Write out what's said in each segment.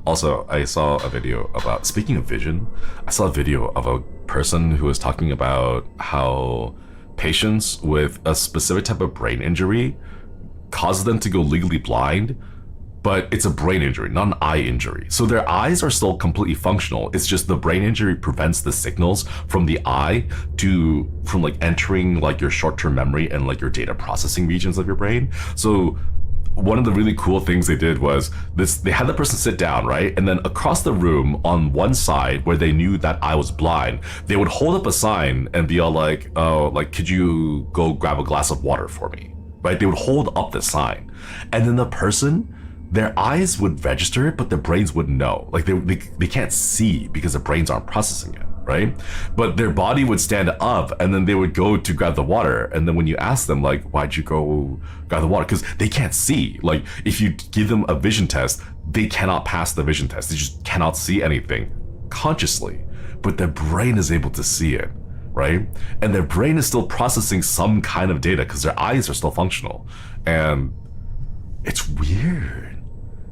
Also, I saw a video about, speaking of vision, I saw a video of a person who was talking about how patients with a specific type of brain injury causes them to go legally blind, but it's a brain injury, not an eye injury. So their eyes are still completely functional. It's just the brain injury prevents the signals from the eye from like entering like your short-term memory and like your data processing regions of your brain. So one of the really cool things they did was they had the person sit down, right? And then across the room on one side where they knew that I was blind, they would hold up a sign and be all like, oh, like, could you go grab a glass of water for me? Right? They would hold up the sign. And then the person, their eyes would register it, but their brains wouldn't know. Like they can't see because their brains aren't processing it, right? But their body would stand up and then they would go to grab the water. And then when you ask them like, why'd you go grab the water? Because they can't see. Like if you give them a vision test, they cannot pass the vision test. They just cannot see anything consciously, but their brain is able to see it, right? And their brain is still processing some kind of data because their eyes are still functional. And it's weird.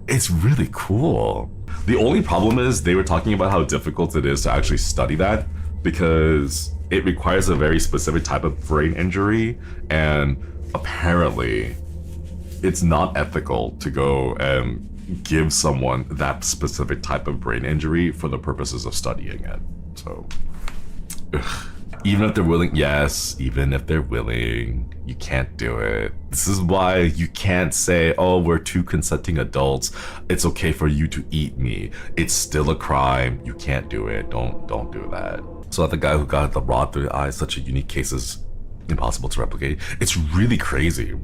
It's really cool. The only problem is they were talking about how difficult it is to actually study that because it requires a very specific type of brain injury, and apparently it's not ethical to go and give someone that specific type of brain injury for the purposes of studying it. So, ugh. Even if they're willing, yes, even if they're willing, you can't do it. This is why you can't say, oh, we're two consenting adults. It's okay for you to eat me. It's still a crime. You can't do it. Don't do that. So the guy who got the rod through the eye, such a unique case, is impossible to replicate. It's really crazy.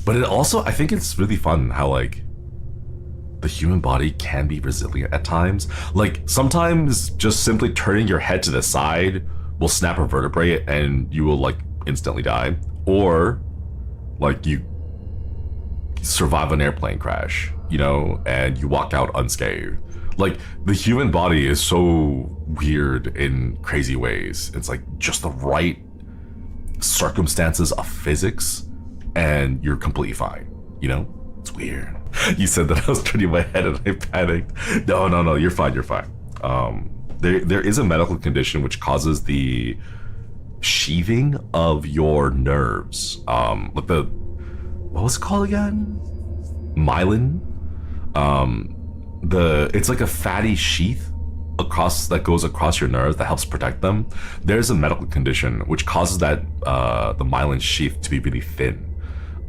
But it also, I think it's really fun how like the human body can be resilient at times. Like sometimes just simply turning your head to the side will snap a vertebrae and you will like instantly die, or like you survive an airplane crash, you know, and you walk out unscathed. Like the human body is so weird in crazy ways. It's like just the right circumstances of physics and you're completely fine, you know? It's weird. You said that I was turning my head and I panicked. No, you're fine. There is a medical condition which causes the sheathing of your nerves. Like what was it called again? Myelin. It's like a fatty sheath that goes across your nerves that helps protect them. There's a medical condition which causes that the myelin sheath to be really thin.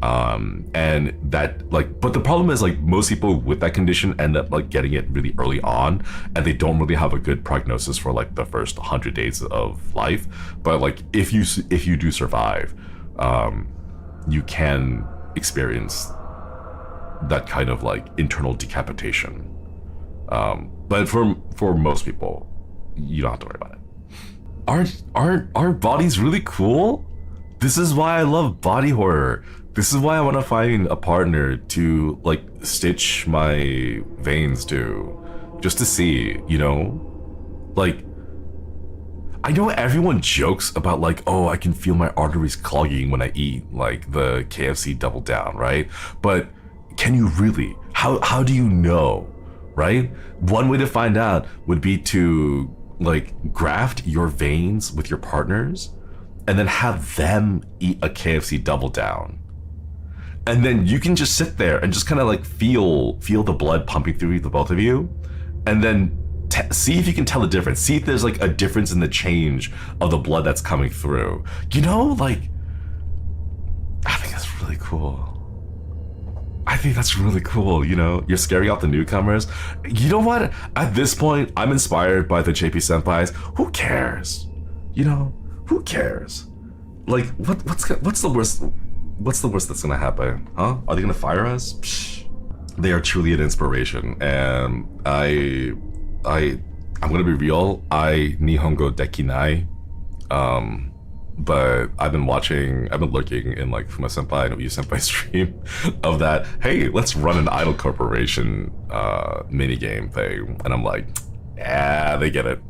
And that like, but the problem is like most people with that condition end up like getting it really early on, and they don't really have a good prognosis for like the first 100 days of life. But like if you do survive, you can experience that kind of like internal decapitation. But for most people, you don't have to worry about it. Aren't bodies really cool? This is why I love body horror. This is why I want to find a partner to like stitch my veins to, just to see, you know? Like, I know everyone jokes about like, oh, I can feel my arteries clogging when I eat like the KFC Double Down, right? But can you really? How do you know, right? One way to find out would be to like graft your veins with your partners and then have them eat a KFC Double Down. And then you can just sit there and just kind of like feel the blood pumping through the both of you, and then see if you can tell the difference. See if there's like a difference in the change of the blood that's coming through. You know, like, I think that's really cool. You know, you're scaring off the newcomers. You know what? At this point, I'm inspired by the JP Senpais. Who cares? You know, who cares? Like, what's the worst? What's the worst that's gonna happen? Huh? Are they gonna fire us? Psh. They are truly an inspiration, and I'm gonna be real. I Nihongo dekinai, but I've been lurking in like Fuma Senpai and Uyu Senpai stream of that. Hey, let's run an idol corporation mini game thing, and I'm like, yeah, they get it.